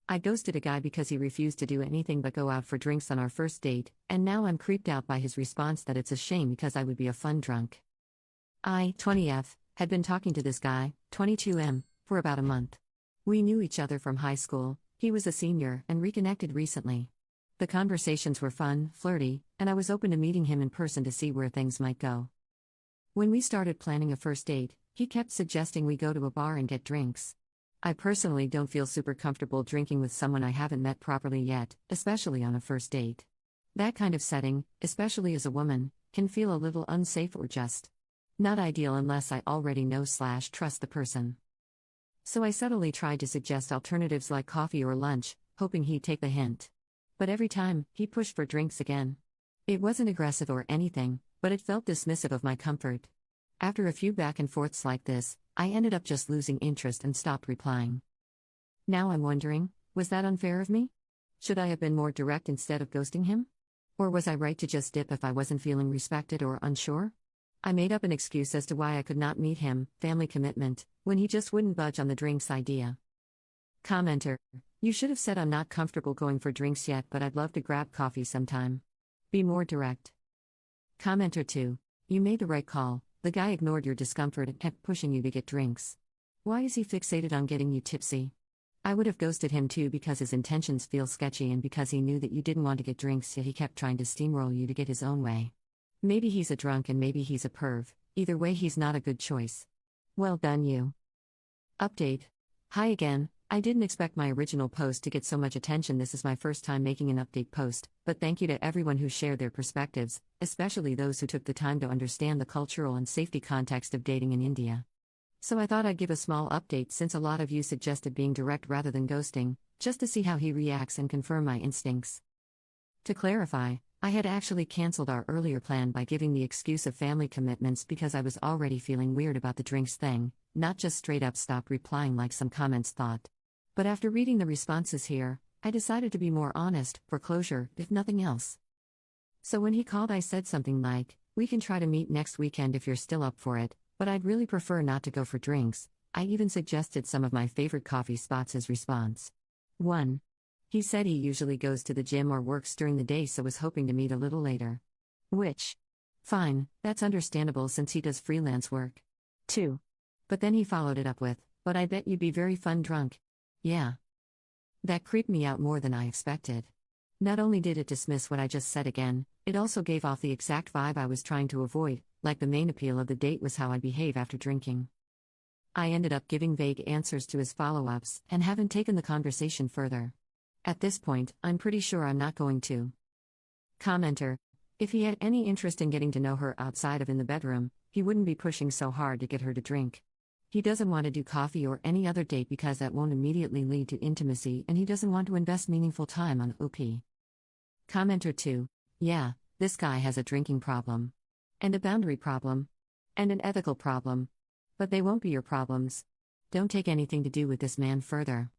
I ghosted a guy because he refused to do anything but go out for drinks on our first date, and now I'm creeped out by his response that it's a shame because I would be a fun drunk. I, 20F, had been talking to this guy, 22M, for about a month. We knew each other from high school, he was a senior, and reconnected recently. The conversations were fun, flirty, and I was open to meeting him in person to see where things might go. When we started planning a first date, he kept suggesting we go to a bar and get drinks. I personally don't feel super comfortable drinking with someone I haven't met properly yet, especially on a first date. That kind of setting, especially as a woman, can feel a little unsafe or just not ideal unless I already know/trust the person. So I subtly tried to suggest alternatives like coffee or lunch, hoping he'd take the hint. But every time, he pushed for drinks again. It wasn't aggressive or anything, but it felt dismissive of my comfort. After a few back and forths like this, I ended up just losing interest and stopped replying. Now I'm wondering, was that unfair of me? Should I have been more direct instead of ghosting him? Or was I right to just dip if I wasn't feeling respected or unsure? I made up an excuse as to why I could not meet him, family commitment, when he just wouldn't budge on the drinks idea. Commenter: You should have said I'm not comfortable going for drinks yet, but I'd love to grab coffee sometime. Be more direct. Commenter 2: You made the right call. The guy ignored your discomfort and kept pushing you to get drinks. Why is he fixated on getting you tipsy? I would have ghosted him too because his intentions feel sketchy and because he knew that you didn't want to get drinks, yet he kept trying to steamroll you to get his own way. Maybe he's a drunk and maybe he's a perv. Either way, he's not a good choice. Well done, you. Update. Hi again. I didn't expect my original post to get so much attention. This is my first time making an update post, but thank you to everyone who shared their perspectives, especially those who took the time to understand the cultural and safety context of dating in India. So I thought I'd give a small update since a lot of you suggested being direct rather than ghosting, just to see how he reacts and confirm my instincts. To clarify, I had actually cancelled our earlier plan by giving the excuse of family commitments because I was already feeling weird about the drinks thing, not just straight up stop replying like some comments thought. But after reading the responses here, I decided to be more honest, for closure, if nothing else. So when he called, I said something like, "We can try to meet next weekend if you're still up for it, but I'd really prefer not to go for drinks." I even suggested some of my favorite coffee spots as response. 1. He said he usually goes to the gym or works during the day, so was hoping to meet a little later. Which? Fine, that's understandable since he does freelance work. 2. But then he followed it up with, "But I bet you'd be very fun drunk." Yeah. That creeped me out more than I expected. Not only did it dismiss what I just said again, it also gave off the exact vibe I was trying to avoid, like the main appeal of the date was how I behave after drinking. I ended up giving vague answers to his follow-ups and haven't taken the conversation further. At this point, I'm pretty sure I'm not going to. Commenter: If he had any interest in getting to know her outside of in the bedroom, he wouldn't be pushing so hard to get her to drink. He doesn't want to do coffee or any other date because that won't immediately lead to intimacy, and he doesn't want to invest meaningful time on OP. Commenter 2: Yeah, this guy has a drinking problem. And a boundary problem. And an ethical problem. But they won't be your problems. Don't take anything to do with this man further.